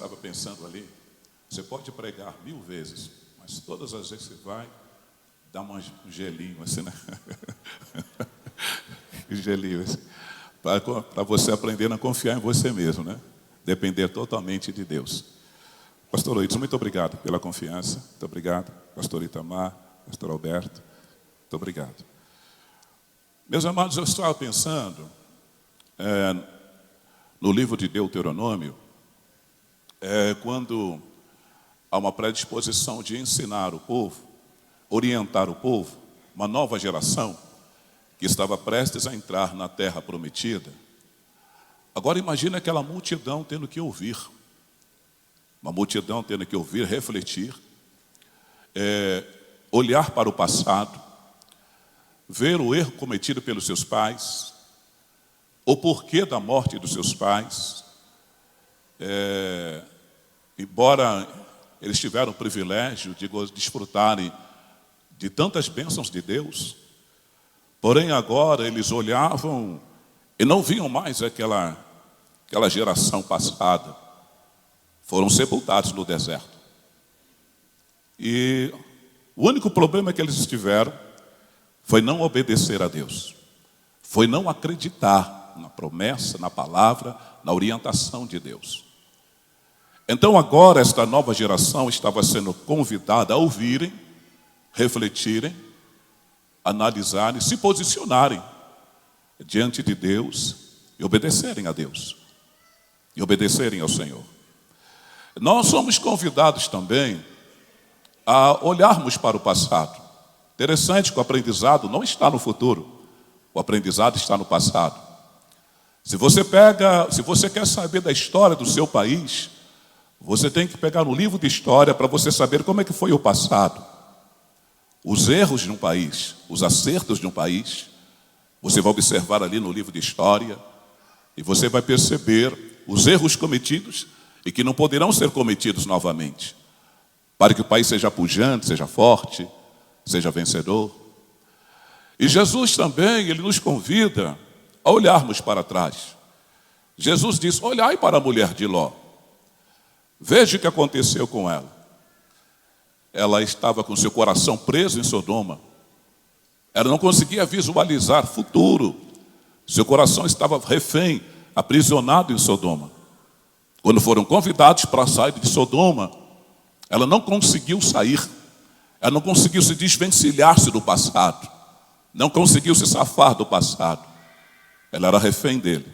estava pensando ali, você pode pregar 1000 vezes, mas todas as vezes você vai dar um gelinho assim, né? Gelinho assim, para você aprender a confiar em você mesmo, né? Depender totalmente de Deus. Pastor Luiz, muito obrigado pela confiança. Muito obrigado, pastor Itamar, pastor Alberto. Muito obrigado. Meus amados, eu estava pensando no livro de Deuteronômio, quando há uma predisposição de ensinar o povo, orientar o povo, uma nova geração que estava prestes a entrar na terra prometida. Agora imagine aquela multidão tendo que ouvir, uma multidão tendo que ouvir, refletir, olhar para o passado, ver o erro cometido pelos seus pais, o porquê da morte dos seus pais. Embora eles tiveram o privilégio de desfrutarem de tantas bênçãos de Deus, porém agora eles olhavam e não viam mais aquela geração passada. Foram sepultados no deserto. E o único problema que eles tiveram foi não obedecer a Deus. Foi não acreditar na promessa, na palavra, na orientação de Deus. Então agora esta nova geração estava sendo convidada a ouvirem, refletirem, analisarem, se posicionarem diante de Deus e obedecerem a Deus. E obedecerem ao Senhor. Nós somos convidados também a olharmos para o passado. Interessante que o aprendizado não está no futuro. O aprendizado está no passado. Se você quer saber da história do seu país, você tem que pegar no livro de história para você saber como é que foi o passado. Os erros de um país, os acertos de um país, você vai observar ali no livro de história e você vai perceber os erros cometidos e que não poderão ser cometidos novamente, para que o país seja pujante, seja forte, seja vencedor. E Jesus também, ele nos convida a olharmos para trás. Jesus diz: olhai para a mulher de Ló. Veja o que aconteceu com ela. Ela estava com seu coração preso em Sodoma. Ela não conseguia visualizar futuro. Seu coração estava refém, aprisionado em Sodoma. Quando foram convidados para sair de Sodoma, ela não conseguiu sair. Ela não conseguiu se desvencilhar-se do passado. Não conseguiu se safar do passado. Ela era refém dele.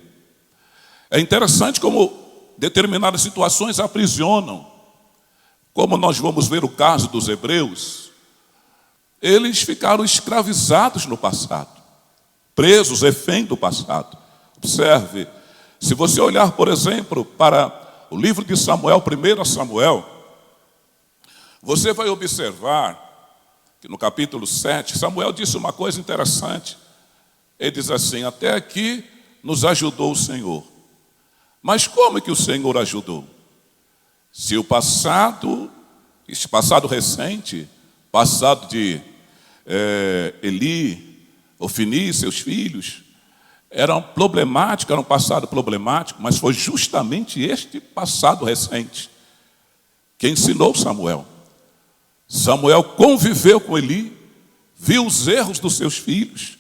É interessante como determinadas situações aprisionam. Como nós vamos ver o caso dos hebreus, eles ficaram escravizados no passado, presos, refém do passado. Observe, se você olhar, por exemplo, para o livro de Samuel, 1 Samuel, você vai observar que no capítulo 7, Samuel disse uma coisa interessante. Ele diz assim: até aqui nos ajudou o Senhor. Mas como é que o Senhor ajudou? Se o passado, esse passado recente, passado de Eli, Ofni e seus filhos, era um passado problemático, mas foi justamente este passado recente que ensinou Samuel. Samuel conviveu com Eli, viu os erros dos seus filhos,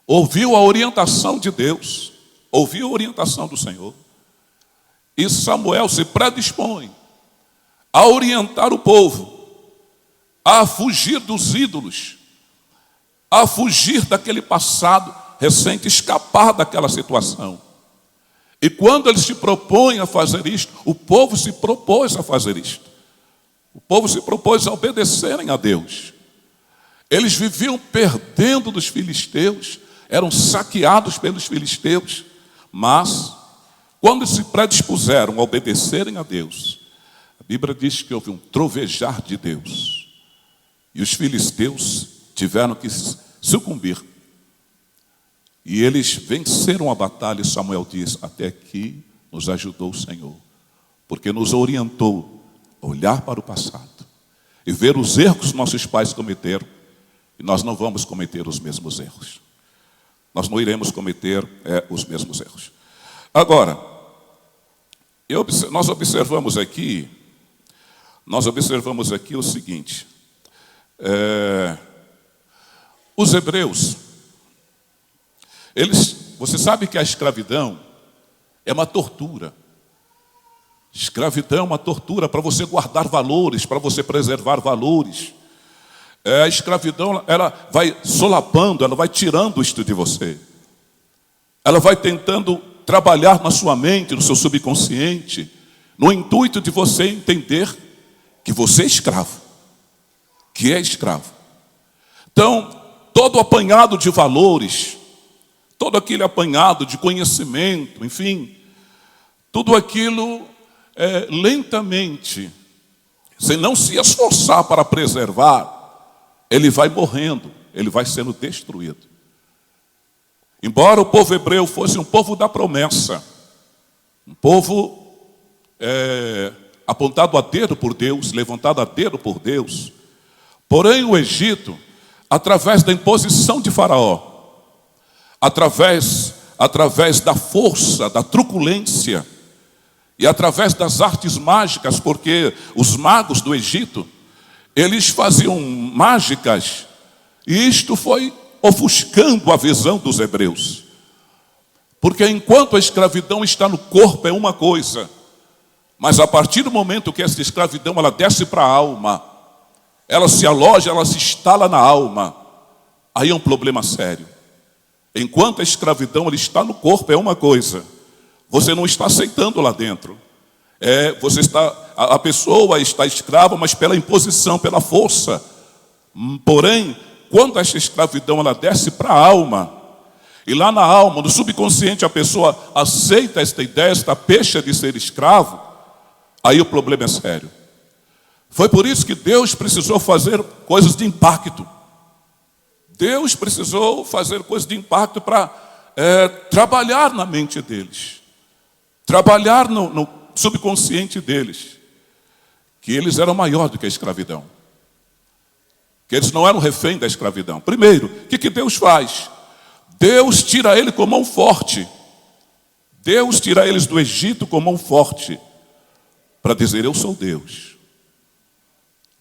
ouviu a orientação de Deus, ouviu a orientação do Senhor. E Samuel se predispõe a orientar o povo, a fugir dos ídolos, a fugir daquele passado recente, escapar daquela situação. E quando ele se propõe a fazer isto, o povo se propôs a fazer isto. O povo se propôs a obedecerem a Deus. Eles viviam perdendo dos filisteus, eram saqueados pelos filisteus, mas quando se predispuseram a obedecerem a Deus, a Bíblia diz que houve um trovejar de Deus. E os filisteus tiveram que sucumbir. E eles venceram a batalha, e Samuel diz: até aqui nos ajudou o Senhor, porque nos orientou a olhar para o passado e ver os erros que os nossos pais cometeram, e nós não vamos cometer os mesmos erros. Nós não iremos cometer os mesmos erros. Agora, Nós observamos aqui o seguinte, os hebreus, você sabe que a escravidão é uma tortura. Escravidão é uma tortura para você guardar valores, para você preservar valores. A escravidão, ela vai solapando, ela vai tirando isto de você. Ela vai tentando trabalhar na sua mente, no seu subconsciente, no intuito de você entender que você é escravo, que é escravo. Então, todo o apanhado de valores, todo aquele apanhado de conhecimento, enfim, tudo aquilo lentamente, sem não se esforçar para preservar, ele vai morrendo, ele vai sendo destruído. Embora o povo hebreu fosse um povo da promessa, um povo apontado a dedo por Deus, levantado a dedo por Deus, porém o Egito, através da imposição de Faraó, através da força, da truculência, e através das artes mágicas, porque os magos do Egito, eles faziam mágicas, e isto foi ofuscando a visão dos hebreus. Porque enquanto a escravidão está no corpo é uma coisa, mas a partir do momento que essa escravidão ela desce para a alma, ela se aloja, ela se instala na alma, aí é um problema sério. Enquanto a escravidão ela está no corpo é uma coisa, você não está aceitando lá dentro. A pessoa está escrava, mas pela imposição, pela força. Porém, quando essa escravidão ela desce para a alma, e lá na alma, no subconsciente, a pessoa aceita esta ideia, esta pecha de ser escravo, aí o problema é sério. Foi por isso que Deus precisou fazer coisas de impacto. Deus precisou fazer coisas de impacto para trabalhar na mente deles. Trabalhar no subconsciente deles. Que eles eram maior do que a escravidão. Que eles não eram refém da escravidão. Primeiro, o que Deus faz? Deus tira ele com mão forte. Deus tira eles do Egito com mão forte. Para dizer, eu sou Deus.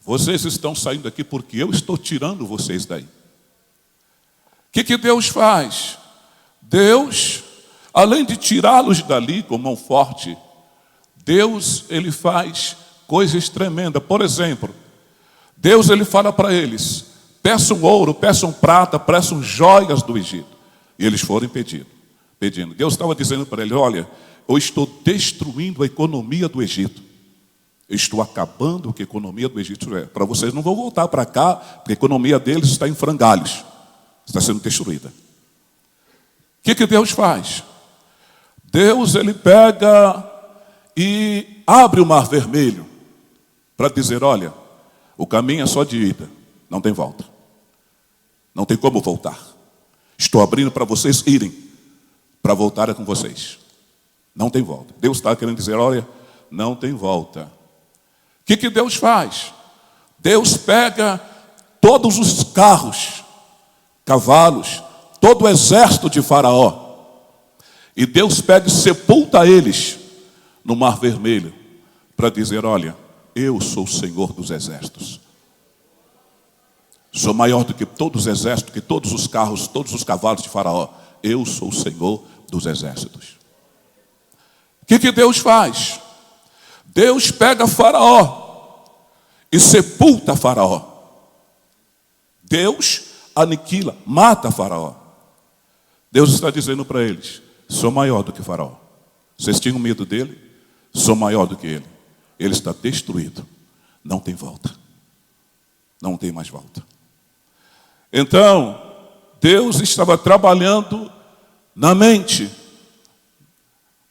Vocês estão saindo daqui porque eu estou tirando vocês daí. O que Deus faz? Deus, além de tirá-los dali com mão forte, Deus, ele faz coisas tremendas. Por exemplo, Deus, ele fala para eles, peçam ouro, peçam prata, peçam joias do Egito. E eles foram pedindo. Deus estava dizendo para ele, olha, eu estou destruindo a economia do Egito. Eu estou acabando com a economia do Egito. Para vocês não vão voltar para cá, porque a economia deles está em frangalhos. Está sendo destruída. O que Deus faz? Deus, ele pega e abre o mar vermelho para dizer, olha, o caminho é só de ida, não tem volta. Não tem como voltar. Estou abrindo para vocês irem, para voltar com vocês. Não tem volta. Deus está querendo dizer, olha, não tem volta. O que Deus faz? Deus pega todos os carros, cavalos, todo o exército de Faraó. E Deus pega e sepulta eles no Mar Vermelho para dizer, olha, eu sou o Senhor dos exércitos. Sou maior do que todos os exércitos, que todos os carros, todos os cavalos de Faraó. Eu sou o Senhor dos exércitos. O que Deus faz? Deus pega Faraó e sepulta Faraó. Deus aniquila, mata Faraó. Deus está dizendo para eles, sou maior do que Faraó. Vocês tinham medo dele? Sou maior do que ele. Ele está destruído. Não tem volta. Não tem mais volta. Então, Deus estava trabalhando na mente.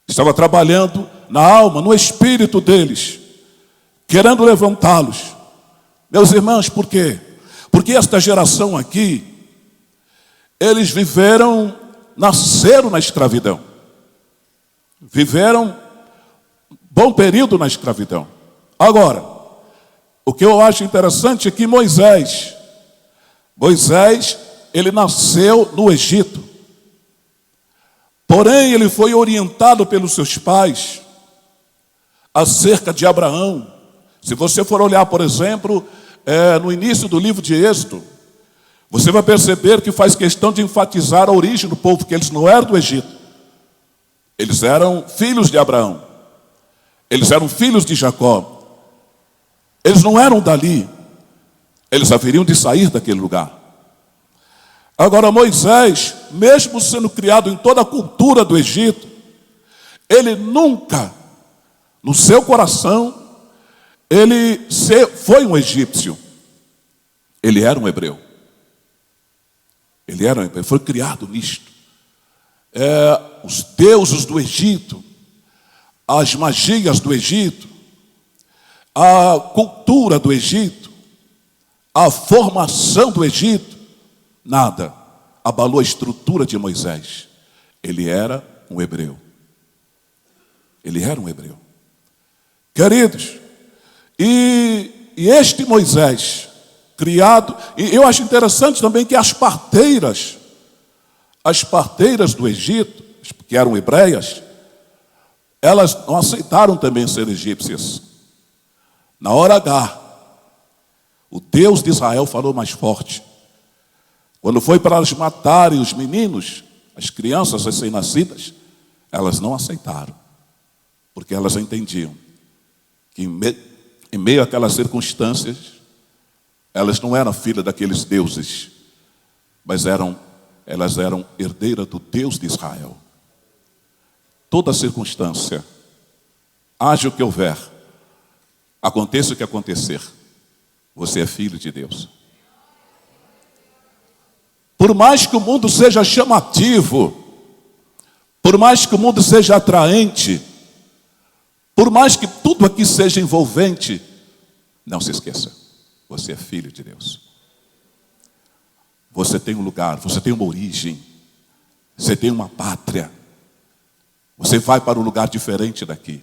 Estava trabalhando na alma, no espírito deles. Querendo levantá-los. Meus irmãos, por quê? Porque esta geração aqui, eles nasceram na escravidão. Viveram bom período na escravidão. Agora, o que eu acho interessante é que Moisés, ele nasceu no Egito. Porém, ele foi orientado pelos seus pais acerca de Abraão. Se você for olhar, por exemplo, no início do livro de Êxodo, você vai perceber que faz questão de enfatizar a origem do povo, que eles não eram do Egito. Eles eram filhos de Abraão. Eles eram filhos de Jacó. Eles não eram dali. Eles haveriam de sair daquele lugar. Agora, Moisés, mesmo sendo criado em toda a cultura do Egito, ele nunca, no seu coração, ele foi um egípcio. Ele era um hebreu. Ele era um hebreu, foi criado nisto. Os deuses do Egito, as magias do Egito, a cultura do Egito, a formação do Egito, nada abalou a estrutura de Moisés. Ele era um hebreu. Ele era um hebreu. Queridos, e este Moisés, criado, e eu acho interessante também que as parteiras do Egito, que eram hebreias, elas não aceitaram também ser egípcias. Na hora H, o Deus de Israel falou mais forte. Quando foi para elas matarem os meninos, as crianças recém-nascidas, elas não aceitaram, porque elas entendiam que em meio àquelas circunstâncias, elas não eram filhas daqueles deuses, mas elas eram herdeiras do Deus de Israel. Toda circunstância, haja o que houver, aconteça o que acontecer, você é filho de Deus. Por mais que o mundo seja chamativo, por mais que o mundo seja atraente, por mais que tudo aqui seja envolvente, não se esqueça, você é filho de Deus. Você tem um lugar, você tem uma origem, você tem uma pátria. Você vai para um lugar diferente daqui.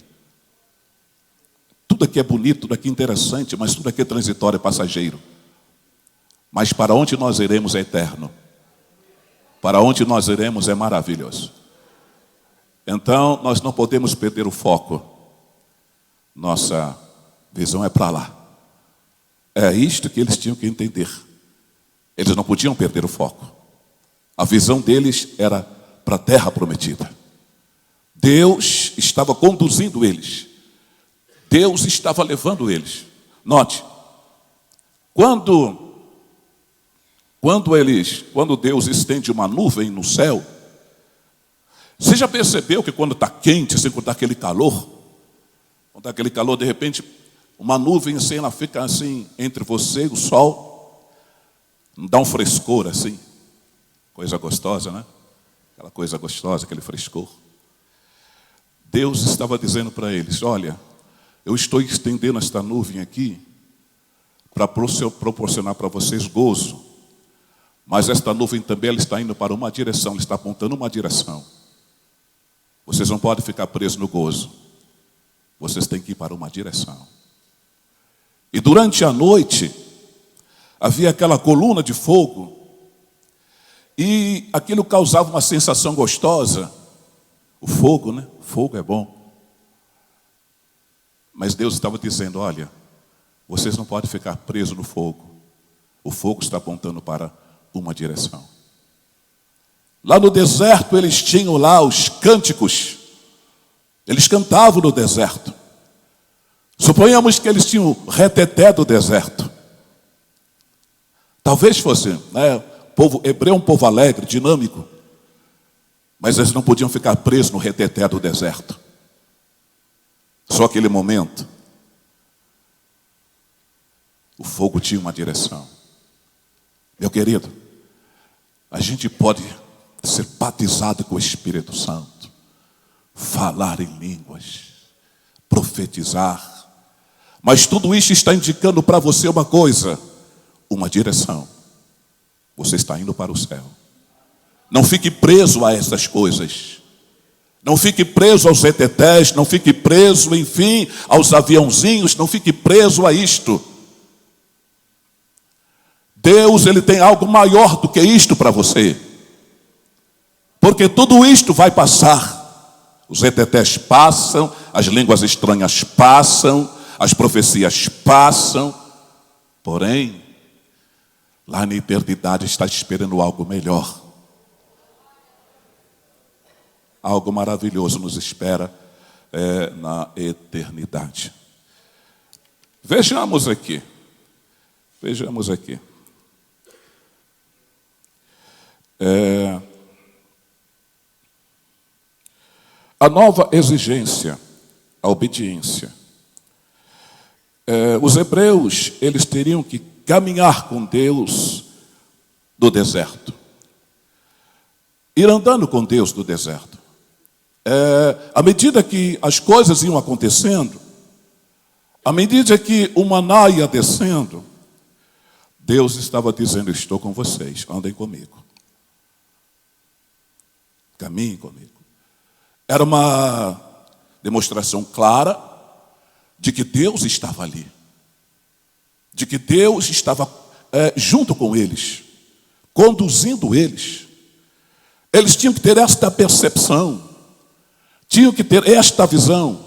Tudo aqui é bonito, tudo aqui é interessante, mas tudo aqui é transitório, é passageiro. Mas para onde nós iremos é eterno. Para onde nós iremos é maravilhoso. Então, nós não podemos perder o foco. Nossa visão é para lá. É isto que eles tinham que entender. Eles não podiam perder o foco. A visão deles era para a terra prometida. Deus estava conduzindo eles. Deus estava levando eles. Note, quando Deus estende uma nuvem no céu, você já percebeu que quando está quente, assim, quando está aquele calor, de repente, uma nuvem assim, ela fica assim, entre você e o sol, dá um frescor assim, coisa gostosa, né? Aquela coisa gostosa, aquele frescor. Deus estava dizendo para eles, olha, eu estou estendendo esta nuvem aqui para proporcionar para vocês gozo, mas esta nuvem também ela está indo para uma direção, ela está apontando uma direção. Vocês não podem ficar presos no gozo, vocês têm que ir para uma direção. E durante a noite, havia aquela coluna de fogo, e aquilo causava uma sensação gostosa. O fogo, né? O fogo é bom. Mas Deus estava dizendo, olha, vocês não podem ficar presos no fogo. O fogo está apontando para uma direção. Lá no deserto, eles tinham lá os cânticos. Eles cantavam no deserto. Suponhamos que eles tinham o reteté do deserto. Talvez fosse, né? O povo hebreu é um povo alegre, dinâmico. Mas eles não podiam ficar presos no reteté do deserto. Só aquele momento. O fogo tinha uma direção. Meu querido, a gente pode ser batizado com o Espírito Santo, falar em línguas, profetizar, mas tudo isso está indicando para você uma coisa, uma direção. Você está indo para o céu. Não fique preso a essas coisas. Não fique preso aos retetés, não fique preso, enfim, aos aviãozinhos, não fique preso a isto. Deus, Ele tem algo maior do que isto para você. Porque tudo isto vai passar. Os retetés passam, as línguas estranhas passam, as profecias passam. Porém, lá na eternidade está esperando algo melhor. Algo maravilhoso nos espera na eternidade. Vejamos aqui. A nova exigência, a obediência. Os hebreus, eles teriam que caminhar com Deus no deserto. Ir andando com Deus no deserto. À medida que as coisas iam acontecendo, à medida que o maná ia descendo, Deus estava dizendo: estou com vocês, andem comigo. Caminhem comigo. Era uma demonstração clara de que Deus estava ali. De que Deus estava junto com eles, conduzindo eles. Eles tinham que ter esta percepção, tinham que ter esta visão.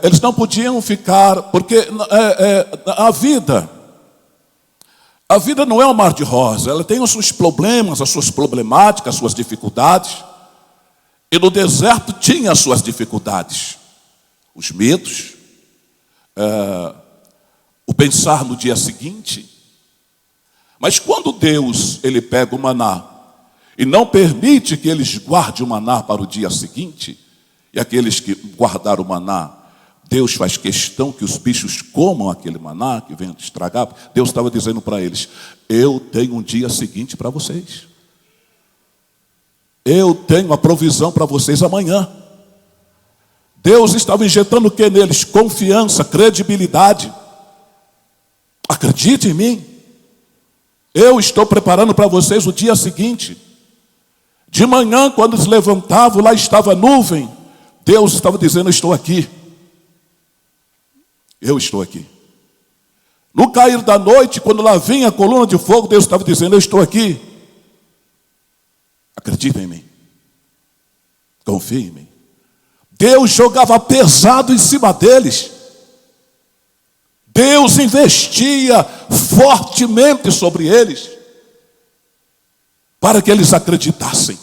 Eles não podiam ficar, porque a vida não é um mar de rosa, ela tem os seus problemas, as suas problemáticas, as suas dificuldades. E no deserto tinha as suas dificuldades, os medos, o pensar no dia seguinte. Mas quando Deus ele pega o maná e não permite que eles guardem o maná para o dia seguinte, e aqueles que guardaram o maná, Deus faz questão que os bichos comam aquele maná que vem estragar. Deus estava dizendo para eles: eu tenho um dia seguinte para vocês. Eu tenho a provisão para vocês amanhã. Deus estava injetando o que neles? Confiança, credibilidade. Acredite em mim. Eu estou preparando para vocês o dia seguinte. De manhã, quando eles levantavam, lá estava a nuvem. Deus estava dizendo: eu estou aqui. Eu estou aqui. No cair da noite, quando lá vinha a coluna de fogo, Deus estava dizendo: eu estou aqui. Acredita em mim. Confia em mim. Deus jogava pesado em cima deles. Deus investia fortemente sobre eles, para que eles acreditassem,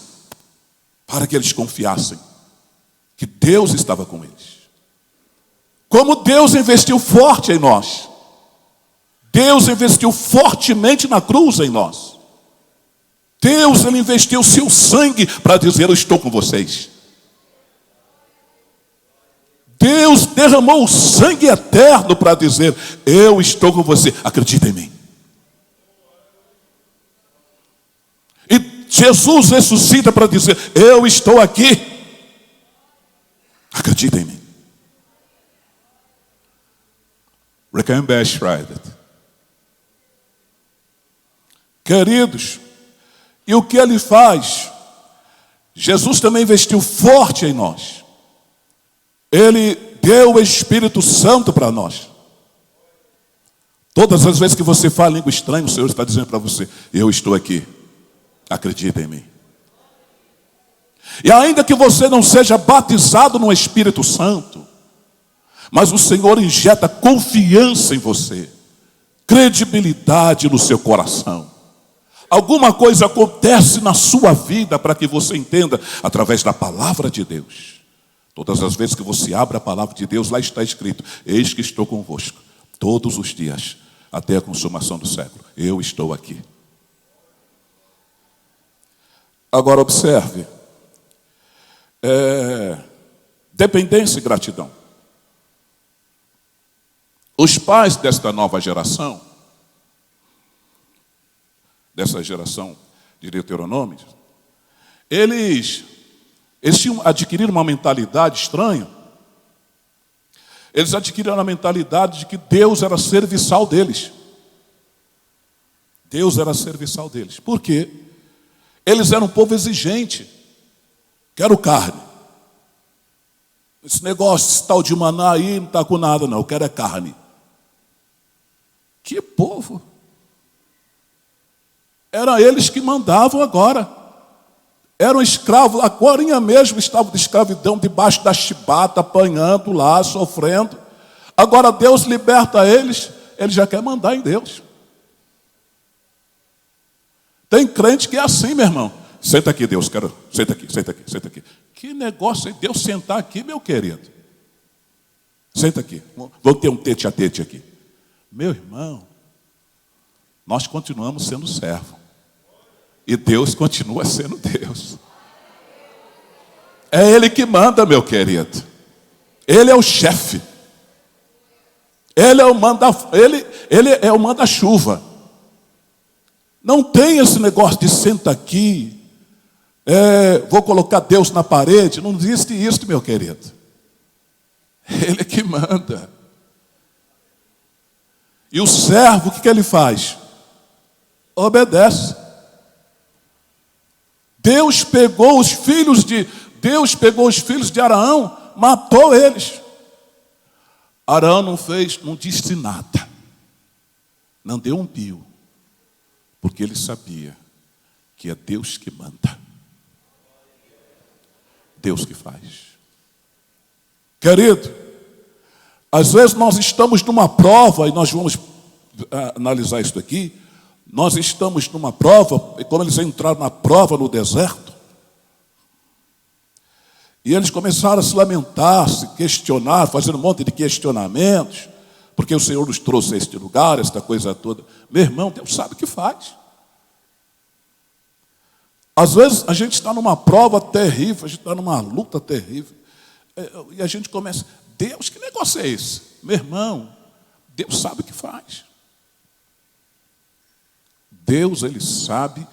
para que eles confiassem que Deus estava com eles. Como Deus investiu forte em nós. Deus investiu fortemente na cruz em nós. Deus, ele investiu seu sangue para dizer: eu estou com vocês. Deus derramou o sangue eterno para dizer: eu estou com você, acredita em mim. E Jesus ressuscita para dizer: eu estou aqui, acredita em mim. Queridos, e o que ele faz? Jesus também investiu forte em nós. Ele deu o Espírito Santo para nós. Todas as vezes que você fala língua estranha, o Senhor está dizendo para você: eu estou aqui, acredita em mim. E ainda que você não seja batizado no Espírito Santo, mas o Senhor injeta confiança em você, credibilidade no seu coração. Alguma coisa acontece na sua vida para que você entenda através da palavra de Deus. Todas as vezes que você abre a palavra de Deus, lá está escrito: eis que estou convosco todos os dias, até a consumação do século. Eu estou aqui. Agora observe. Dependência e gratidão. Os pais desta nova geração, dessa geração de Deuteronômio, eles tinham adquirido uma mentalidade estranha. Eles adquiriram a mentalidade de que Deus era serviçal deles. Deus era serviçal deles. Por quê? Eles eram um povo exigente. Quero carne. Esse negócio, esse tal de maná aí, não está com nada não, eu quero é carne. Que povo! Era eles que mandavam agora. Eram escravos, agora mesmo estavam de escravidão, debaixo da chibata, apanhando lá, sofrendo. Agora Deus liberta eles, ele já quer mandar em Deus. Tem crente que é assim, meu irmão. Senta aqui, Deus, quero. Senta aqui, senta aqui, senta aqui. Que negócio é Deus sentar aqui, meu querido? Senta aqui, vamos ter um tete a tete aqui. Meu irmão, nós continuamos sendo servo. E Deus continua sendo Deus. É Ele que manda, meu querido. Ele é o chefe. Ele é o manda-chuva. Não tem esse negócio de senta aqui, vou colocar Deus na parede. Não existe isso, meu querido. Ele é que manda. E o servo, o que ele faz? Obedece. Deus pegou os filhos de Araão, matou eles. Araão não disse nada. Não deu um pio. Porque ele sabia que é Deus que manda. Deus que faz. Querido, às vezes nós estamos numa prova, e nós vamos analisar isso aqui. Nós estamos numa prova, e como eles entraram na prova no deserto, e eles começaram a se lamentar, se questionar, fazer um monte de questionamentos, porque o Senhor nos trouxe a este lugar, esta coisa toda. Meu irmão, Deus sabe o que faz. Às vezes a gente está numa prova terrível, a gente está numa luta terrível, e a gente começa, Deus, que negócio é esse? Meu irmão, Deus sabe o que faz. Deus, Ele sabe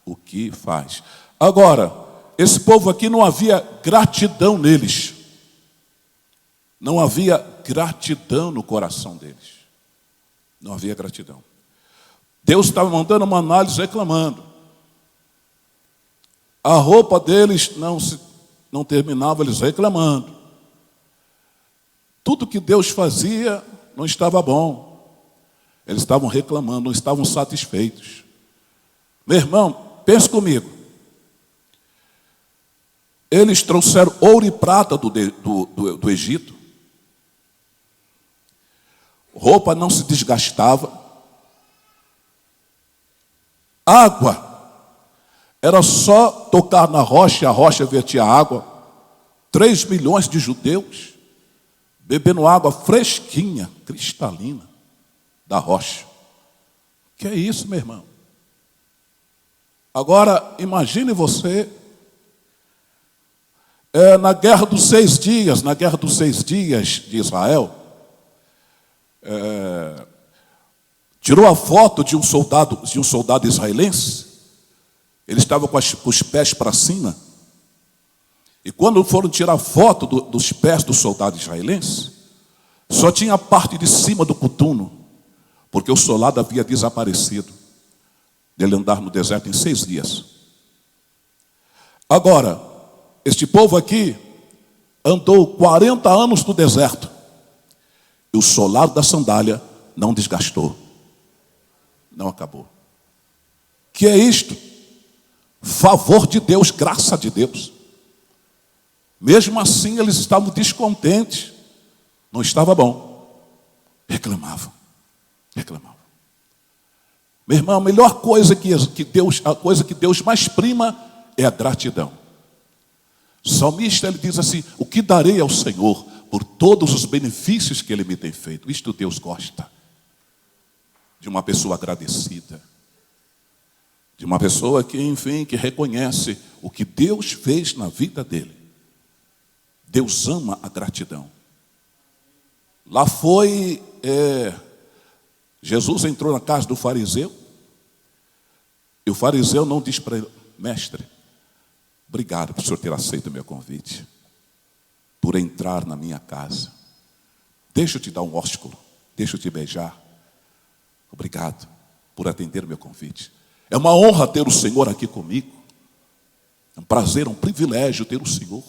o que faz. Agora, esse povo aqui não havia gratidão neles. Não havia gratidão no coração deles. Não havia gratidão. Deus estava mandando uma análise reclamando. A roupa deles não terminava, eles reclamando. Tudo que Deus fazia não estava bom. Eles estavam reclamando, não estavam satisfeitos. Meu irmão, pense comigo. Eles trouxeram ouro e prata do Egito. Roupa não se desgastava. Água. Era só tocar na rocha e a rocha vertia água. 3 milhões de judeus bebendo água fresquinha, cristalina, da rocha. Que é isso, meu irmão? Agora, imagine você, na guerra dos 6 dias, de Israel, tirou a foto de um soldado israelense. Ele estava com os pés para cima. E quando foram tirar foto dos pés do soldado israelense, só tinha a parte de cima do coturno, porque o soldado havia desaparecido dele andar no deserto em 6 dias. Agora, este povo aqui andou 40 anos no deserto, e o solado da sandália não desgastou, não acabou. Que é isto? Favor de Deus, graça de Deus. Mesmo assim eles estavam descontentes, não estava bom, reclamavam. Meu irmão, a melhor coisa a coisa que Deus mais prima é a gratidão. O salmista, ele diz assim: o que darei ao Senhor por todos os benefícios que Ele me tem feito? Isto Deus gosta, de uma pessoa agradecida, de uma pessoa que, enfim, que reconhece o que Deus fez na vida dele. Deus ama a gratidão. Lá foi, Jesus entrou na casa do fariseu, e o fariseu não disse para ele: mestre, obrigado por o senhor ter aceito o meu convite, por entrar na minha casa. Deixa eu te dar um ósculo, deixa eu te beijar. Obrigado por atender o meu convite. É uma honra ter o Senhor aqui comigo. É um prazer, um privilégio ter o Senhor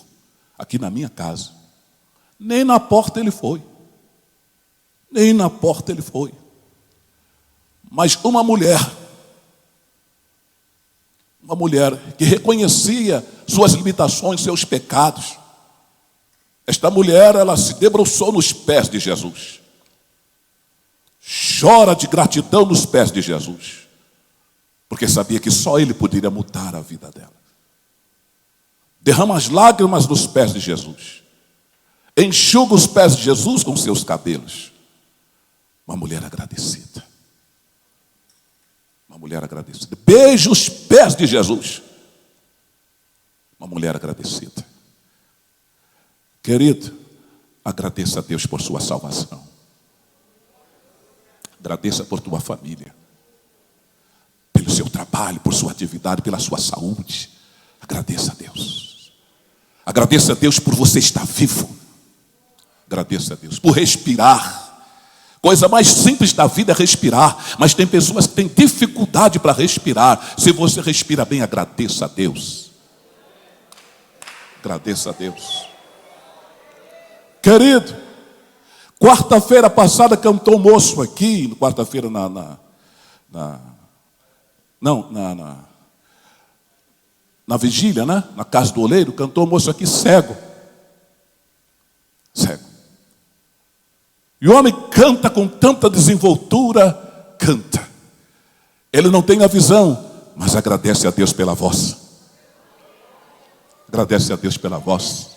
aqui na minha casa. Nem na porta ele foi. Mas uma mulher Uma mulher que reconhecia suas limitações, seus pecados. Esta mulher, ela se debruçou nos pés de Jesus. Chora de gratidão nos pés de Jesus. Porque sabia que só Ele poderia mudar a vida dela. Derrama as lágrimas nos pés de Jesus. Enxuga os pés de Jesus com seus cabelos. Uma mulher agradecida. Uma mulher agradecida. Beija os pés de Jesus. Uma mulher agradecida. Querido, agradeça a Deus por sua salvação. Agradeça por tua família. Pelo seu trabalho, por sua atividade, pela sua saúde. Agradeça a Deus. Agradeça a Deus por você estar vivo. Agradeça a Deus por respirar. Coisa mais simples da vida é respirar. Mas tem pessoas que têm dificuldade para respirar. Se você respira bem, agradeça a Deus. Agradeça a Deus. Querido, quarta-feira passada cantou um moço aqui. Quarta-feira na vigília, né? Na casa do oleiro, cantou um moço aqui cego. Cego. E o homem canta com tanta desenvoltura, canta. Ele não tem a visão, mas agradece a Deus pela voz. Agradece a Deus pela voz.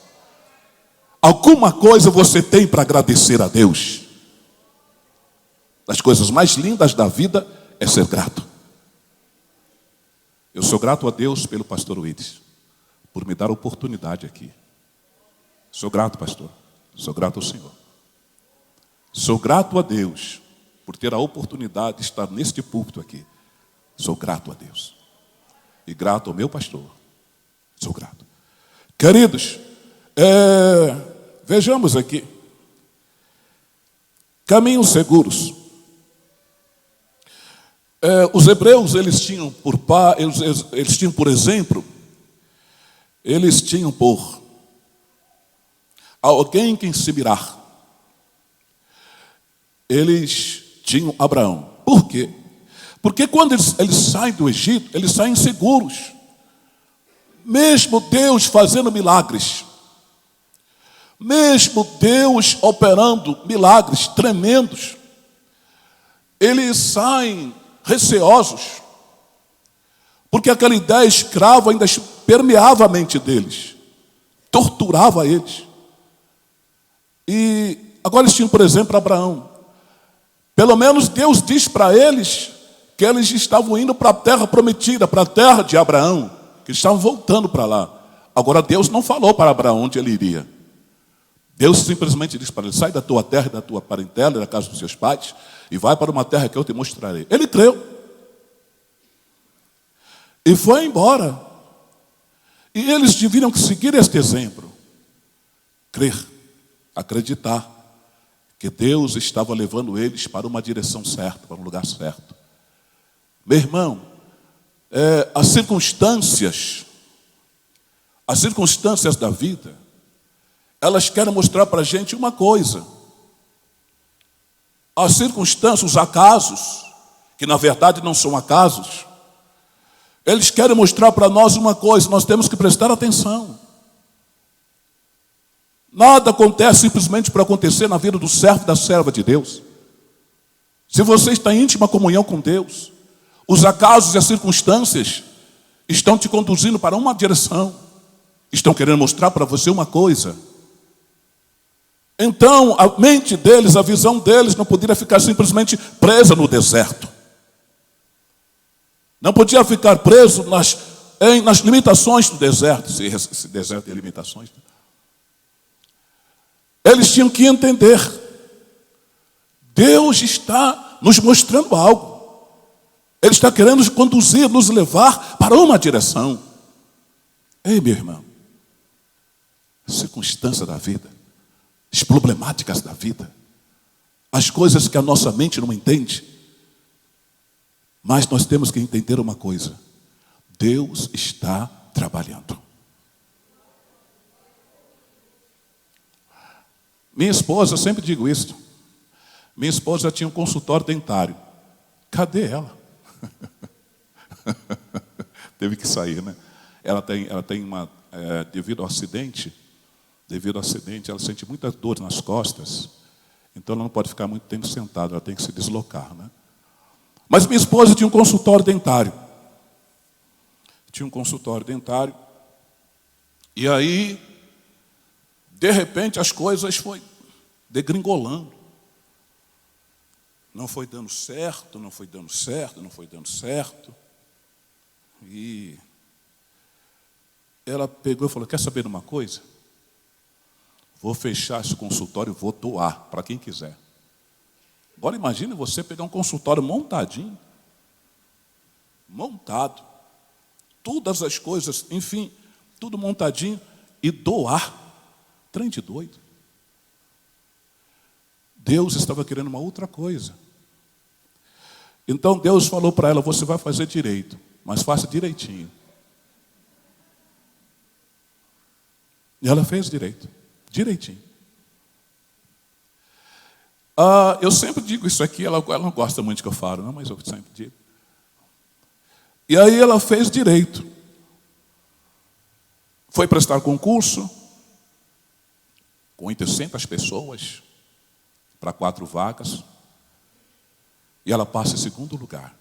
Alguma coisa você tem para agradecer a Deus. Das coisas mais lindas da vida é ser grato. Eu sou grato a Deus pelo pastor Willis, por me dar a oportunidade aqui. Sou grato, pastor. Sou grato ao Senhor. Sou grato a Deus por ter a oportunidade de estar neste púlpito aqui. Sou grato a Deus. E grato ao meu pastor. Sou grato. Queridos, vejamos aqui. Caminhos seguros. Os hebreus, eles tinham por exemplo, eles tinham por alguém que se mirar. Eles tinham Abraão. Por quê? Porque quando eles saem do Egito, eles saem seguros. Mesmo Deus fazendo milagres, mesmo Deus operando milagres tremendos, eles saem receosos, porque aquela ideia escrava ainda permeava a mente deles, torturava eles. E agora eles tinham, por exemplo, Abraão. Pelo menos Deus diz para eles que eles estavam indo para a terra prometida, para a terra de Abraão, que estavam voltando para lá. Agora Deus não falou para Abraão onde ele iria. Deus simplesmente disse para ele: sai da tua terra, da tua parentela, da casa dos seus pais, e vai para uma terra que eu te mostrarei. Ele creu. E foi embora. E eles tiveram que seguir este exemplo. Crer, acreditar que Deus estava levando eles para uma direção certa, para um lugar certo. Meu irmão, as circunstâncias da vida, elas querem mostrar para a gente uma coisa. As circunstâncias, os acasos, que na verdade não são acasos, eles querem mostrar para nós uma coisa: nós temos que prestar atenção. Nada acontece simplesmente por acontecer na vida do servo e da serva de Deus. Se você está em íntima comunhão com Deus, os acasos e as circunstâncias estão te conduzindo para uma direção. Estão querendo mostrar para você uma coisa. Então, a mente deles, a visão deles não poderia ficar simplesmente presa no deserto. Não podia ficar preso nas limitações do deserto. Se esse deserto tem limitações. Eles tinham que entender. Deus está nos mostrando algo. Ele está querendo nos conduzir, nos levar para uma direção. Ei, meu irmão, as circunstâncias da vida, as problemáticas da vida, as coisas que a nossa mente não entende, mas nós temos que entender uma coisa: Deus está trabalhando. Minha esposa, eu sempre digo isso. Minha esposa tinha um consultório dentário. Cadê ela? Teve que sair, né? Ela tem uma, devido ao acidente, ela sente muita dor nas costas, então ela não pode ficar muito tempo sentada, ela tem que se deslocar, né? Mas minha esposa tinha um consultório dentário. E aí, de repente, as coisas foi degringolando. Não foi dando certo. E ela pegou e falou, quer saber de uma coisa? Vou fechar esse consultório e vou doar para quem quiser. Agora imagine você pegar um consultório montado, todas as coisas, enfim, tudo montadinho, e doar. Trem de doido. Deus estava querendo uma outra coisa. Então Deus falou para ela, você vai fazer direito, mas faça direitinho. E ela fez direitinho. Eu sempre digo isso aqui, ela não gosta muito que eu falo, não, mas eu sempre digo. E aí ela fez direito. Foi prestar concurso, com 800 pessoas, para 4 vagas, e ela passa em segundo lugar.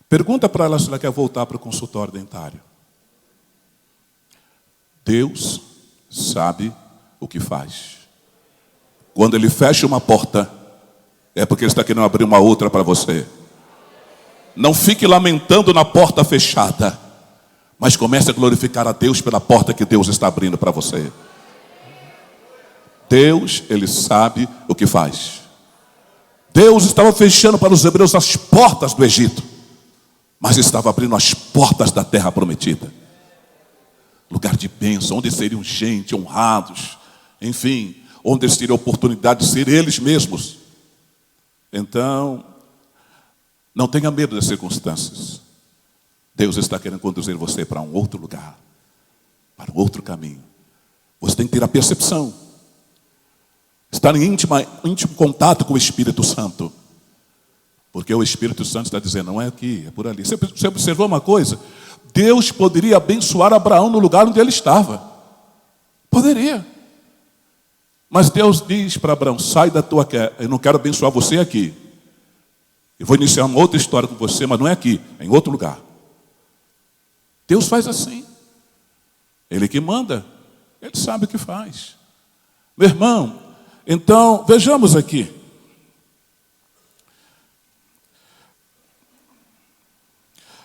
Pergunta para ela se ela quer voltar para o consultório dentário. Deus sabe o que faz. Quando Ele fecha uma porta, é porque Ele está querendo abrir uma outra para você. Não fique lamentando na porta fechada, mas comece a glorificar a Deus pela porta que Deus está abrindo para você. Deus, Ele sabe o que faz. Deus estava fechando para os hebreus as portas do Egito, mas estava abrindo as portas da terra prometida. Lugar de bênção, onde seriam gente, honrados, enfim, onde eles teriam a oportunidade de ser eles mesmos. Então, não tenha medo das circunstâncias. Deus está querendo conduzir você para um outro lugar, para um outro caminho. Você tem que ter a percepção, estar em íntimo contato com o Espírito Santo, porque o Espírito Santo está dizendo, não é aqui, é por ali. Você observou uma coisa? Deus poderia abençoar Abraão no lugar onde ele estava. Poderia. Mas Deus diz para Abraão, sai da tua casa, eu não quero abençoar você aqui. Eu vou iniciar uma outra história com você, mas não é aqui, é em outro lugar. Deus faz assim. Ele que manda, Ele sabe o que faz. Meu irmão, então, vejamos aqui.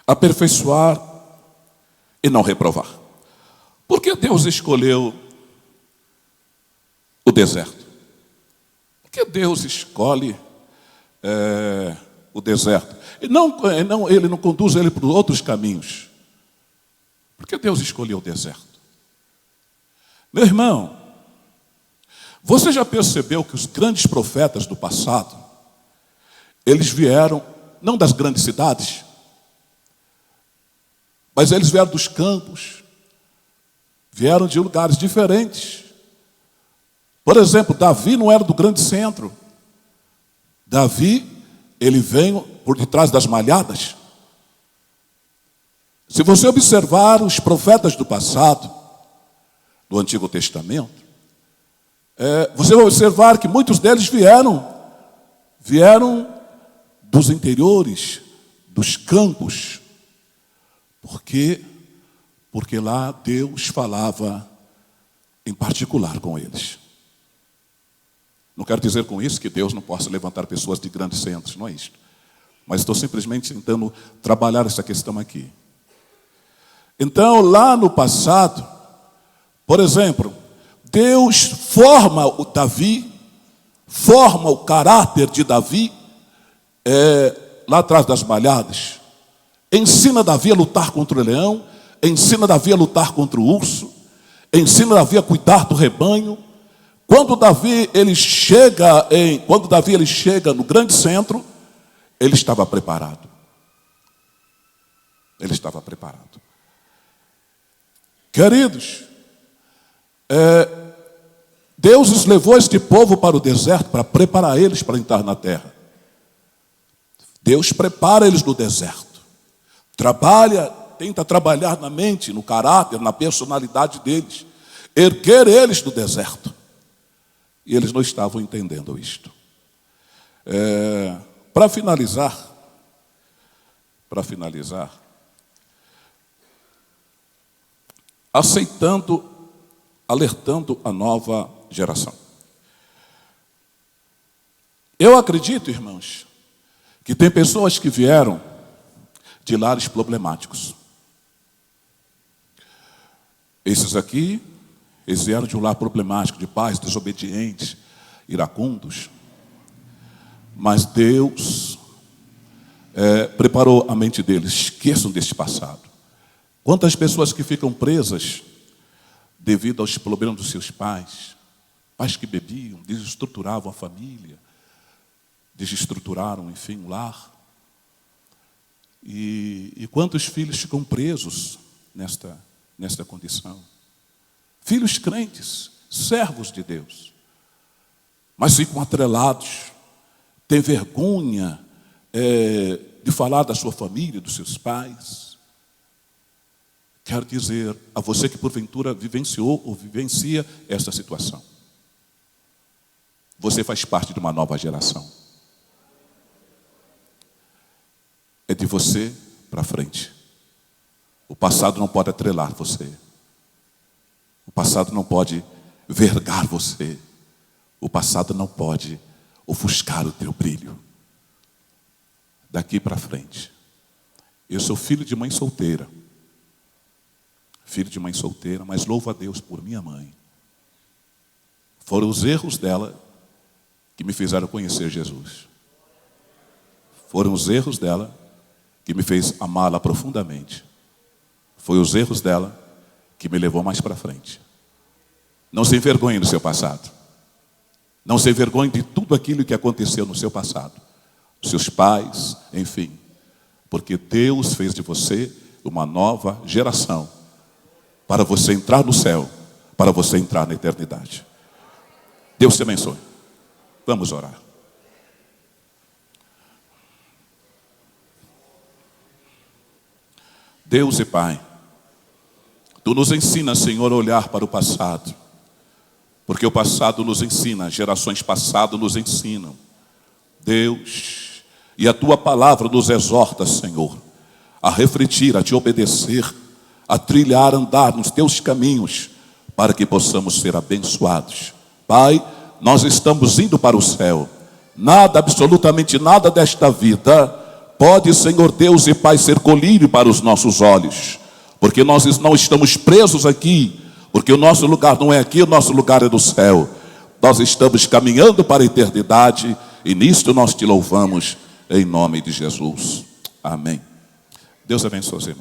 Aperfeiçoar e não reprovar. Por que Deus escolheu o deserto? Por que Deus escolhe o deserto? Ele não conduz ele por outros caminhos. Por que Deus escolheu o deserto? Meu irmão, você já percebeu que os grandes profetas do passado, eles vieram, não das grandes cidades, mas eles vieram dos campos, vieram de lugares diferentes. Por exemplo, Davi não era do grande centro. Davi, ele veio por detrás das malhadas. Se você observar os profetas do passado, do Antigo Testamento, você vai observar que muitos deles vieram dos interiores, dos campos. Por quê? Porque lá Deus falava em particular com eles. Não quero dizer com isso que Deus não possa levantar pessoas de grandes centros, não é isso. Mas estou simplesmente tentando trabalhar essa questão aqui. Então, lá no passado, por exemplo, Deus forma o Davi, forma o caráter de Davi, lá atrás das malhadas. Ensina Davi a lutar contra o leão, ensina Davi a lutar contra o urso, ensina Davi a cuidar do rebanho. Quando Davi ele chega no grande centro, ele estava preparado. Ele estava preparado. Queridos, Deus levou este povo para o deserto para preparar eles para entrar na terra. Deus prepara eles no deserto. tenta trabalhar na mente, no caráter, na personalidade deles, erguer eles do deserto. E eles não estavam entendendo isto. Para finalizar, alertando a nova geração. Eu acredito, irmãos, que tem pessoas que vieram de lares problemáticos. Esses aqui, eles vieram de um lar problemático, de pais desobedientes, iracundos. Mas Deus preparou a mente deles. Esqueçam deste passado. Quantas pessoas que ficam presas devido aos problemas dos seus pais, pais que bebiam, desestruturavam a família, desestruturaram, enfim, o lar. E quantos filhos ficam presos nesta condição? Filhos crentes, servos de Deus, mas ficam atrelados, têm vergonha de falar da sua família, dos seus pais. Quero dizer a você que porventura vivenciou ou vivencia esta situação. Você faz parte de uma nova geração. É de você para frente. O passado não pode atrelar você. O passado não pode vergar você. O passado não pode ofuscar o teu brilho. Daqui para frente. Eu sou filho de mãe solteira. Filho de mãe solteira, mas louvo a Deus por minha mãe. Foram os erros dela que me fizeram conhecer Jesus. Foram os erros dela que me fez amá-la profundamente. Foi os erros dela que me levou mais para frente. Não se envergonhe do seu passado. Não se envergonhe de tudo aquilo que aconteceu no seu passado. Os seus pais, enfim. Porque Deus fez de você uma nova geração. Para você entrar no céu. Para você entrar na eternidade. Deus te abençoe. Vamos orar. Deus e Pai, Tu nos ensinas, Senhor, a olhar para o passado. Porque o passado nos ensina, gerações passadas nos ensinam. Deus, e a Tua palavra nos exorta, Senhor, a refletir, a Te obedecer, a trilhar, andar nos Teus caminhos, para que possamos ser abençoados. Pai, nós estamos indo para o céu. Nada, absolutamente nada desta vida pode, Senhor Deus e Pai, ser colírio para os nossos olhos. Porque nós não estamos presos aqui. Porque o nosso lugar não é aqui, o nosso lugar é no céu. Nós estamos caminhando para a eternidade. E nisto nós Te louvamos, em nome de Jesus. Amém. Deus abençoe, irmão.